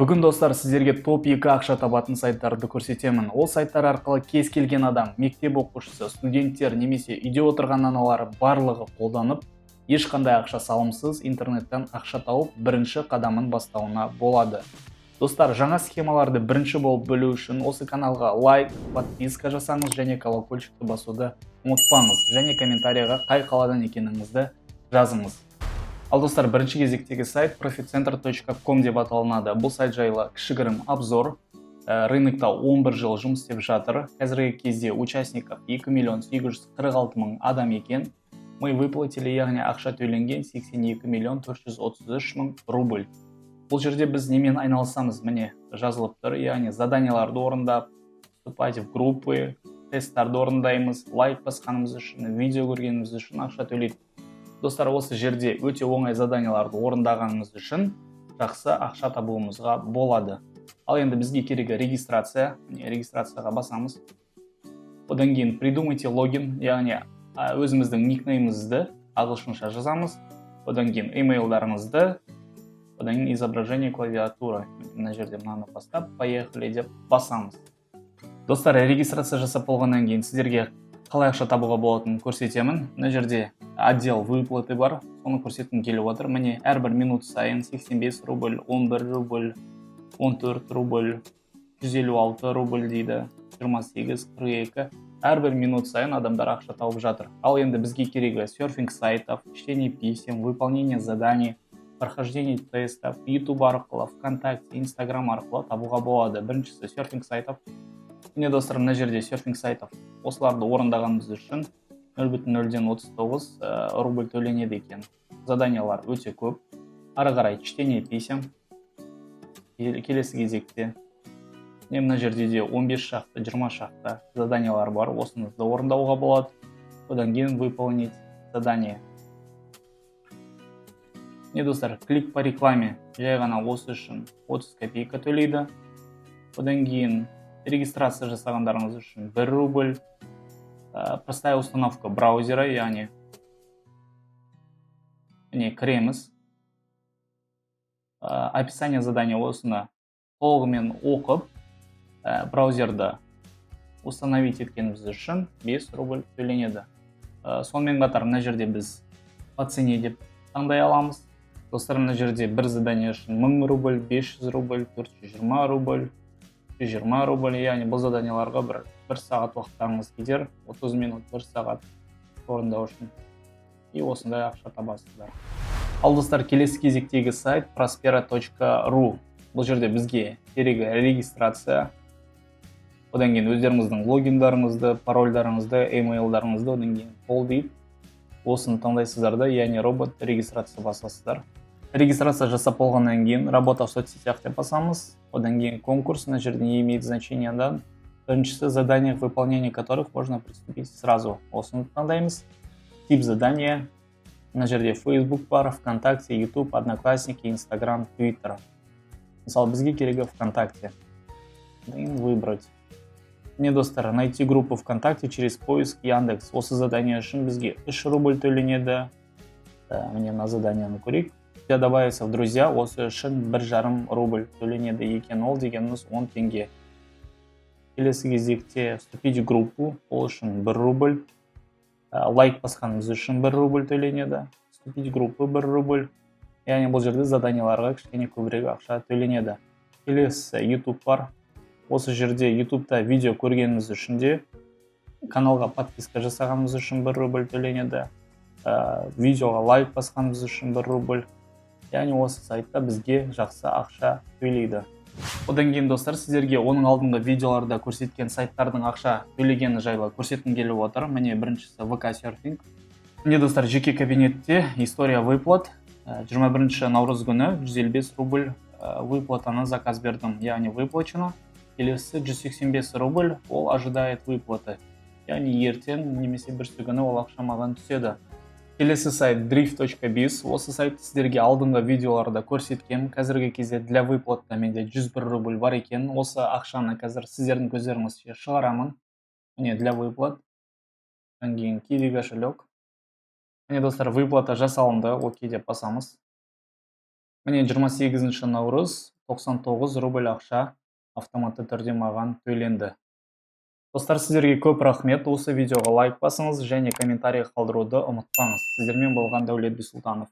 Бүгін достар сіздерге топ 2 ақша табатын сайттарды көрсетемін. Ол сайттар арқылы кез келген адам, мектеп оқушысы, студенттер немесе үйде отырған аналар барлығы қолданып, ешқандай ақша салымсыз интернеттен ақша тауып бірінші қадамын бастауына болады. Достар, жаңа схемаларды бірінші болып білу үшін осы каналға лайк, подписка жасаңыз және колокольчикті басуды ұмытпаңыз, және комментарийға қай қаладан екеніңізді жазыңыз. Ал достар, бірінші кезектегі сайт profitcenter.com деп аталынады. Бұл сайт жайлы кішігірім обзор. Рынокта 11 жыл жұмыс істеп жатыр. Қазіргі кезде участников 2 миллион 846 мың адам екен. Мы выплатили, яғни ақша төленген 82 миллион 433 мың рубль. Бұл жерде біз немен айналысамыз? Міне жазылып тұр, яғни заданияларды орындап, вступать в группы, тесттарды орындаймыз, лайк басқанымыз үшін, видео көргеніміз үшін ақша төлейді. Достар, осы жерде өте оңай заданияларды орындағанымыз үшін жақсы ақша табуымызға болады. Ал енді бізге керегі регистрация. Регистрацияға басамыз. Одан кейін придумайте логин, яғни өзіміздің никнеймімізді ағылшынша жазамыз. Одан кейін имейлдарыңызды, одан кейін изображение клавиатура. Мына жерде мынаны бастап, поехали деп басамыз. Достар, регистрация жасап болғаннан кейін сіздерге қалай ақша табуға болатынын көрсетемін. Мына жерде отдел выплаты бар, соны көрсеткім келіп отыр. Міне әрбір минут сайын 85 рубль, 11 рубль, 14 рубль, 156 рубль дейді, 28, 42. Әрбір минут сайын адамдар ақша тауып жатыр. Ал енді бізге керегі серфинг сайтов, чтение писем, выполнение заданий, прохождение тестов, YouTube арқылы, ВКонтакте, Instagram арқылы табуға болады. Біріншісі серфинг сайтов. Міне достар, мына жерде серфинг сайтов. Осыларды орындағанымыз үшін 0,039 рубль төленеді екен. Заданиялар өте көп. Ары қарай чтение писем. Келесі кезекте. Мына жерде де 15 шақты, 20 шақты заданиялар бар. Осынызды орындауға болады. Одан кейін выполнить задание. Достар, клик по рекламе. Жай ғана осы үшін 30 копейка төлейді. Одан кейін регистрация жасағандарыңыз үшін 1 рубль. Простая установка браузера, яғни кіреміз. Описание задания осыны толығымен оқып, браузерді установить еткеніміз үшін 5 рубль төленеді. Сонымен қатар мына жерде біз по цене деп таңдай аламыз. Достар, мына жерде бір задание үшін 1000 рубль, 500 рубль, 420 рубль, 120 рубль, яғни бұл заданияларға бір сағат уақыттарыңыз кетер, 30 минут, 1 сағат орындау үшін. И осындай ақша табасыздар. Ал достар, келесі кезектегі сайт prospera.ru. Бұл жерде бізге керегі регистрация. Одан кейін өздеріңіздің логиндарыңызды, парольдарыңызды, емейлдарыңызды, одан кейін пол дейді. Осыны таңдайсыздар да, яғни робот регистрация басасыздар. Регистрация жасап болғаннан кейін работа в соцсетях деп басамыз. Одан кейін конкурс, на жерде не имеет значения, да. Біріншісі задания, к выполнению которых можно приступить сразу. Осыны таңдаймыз. Тип задания. На жерде Facebook бар, ВКонтакте, YouTube, Одноклассники, Instagram, Twitter. Мысалы, бізге керегі ВКонтакте. Выбрать. Мне, достар, найти группу ВКонтакте через поиск Яндекс. Осы задание үшін бізге 3 рубль төленеді. Мне на заданияны көрейік. Добавиться в друзья, осы үшін 1,5 рубль төленеді екен, ол дегеніміз 10 теңге. Келесі кезекте вступить в группу, ол үшін 1 рубль. Лайк басқанымыз үшін 1 рубль төленеді. Вступить в группу 1 рубль. Яғни бұл жерде заданияларға кішкене көбірек ақша төленеді. Келесі YouTube бар. Осы жерде YouTube'та видео көргеніміз үшін де, каналға подписка жасағанымыз үшін 1 рубль төленеді. Видеоға лайк басқанымыз үшін 1 рубль. Яғни осы сайтта бізге жақсы ақша төлейді. Одан кейін достар, сіздерге оның алдыңғы видеоларда көрсеткен сайттардың ақша төлегені жайлы көрсеткім келіп отыр. Міне біріншісі VK Surfing. Міне достар, жеке кабинетте история выплат. 21 наурыз күні 155 рубль выплатаны заказ бердім, яғни выплачено. Келесі 185 рубль, ол ожидает выплаты. Яғни ертең немесе бірсі күні ол ақша маған түседі. Келесі сайт drift.biz. Осы сайт сіздерге алдыңғы видеоларда көрсеткен. Қазіргі кезде для выплатта менде 101 рубль бар екен. Осы ақшаны қазір сіздердің көздеріңізше шығарамын. Міне для выплат. Одан кейін Kiwi кошелек. Міне достар, выплата жасалынды. Окей деп басамыз. Міне 28 наурыз 99 рубль ақша автоматты түрде маған төленді. Достар, сіздерге көп рахмет. Осы видеоға лайк басыңыз және комментарий қалдыруды ұмытпаңыз. Сіздермен болған Дәулет Бисұлтанов.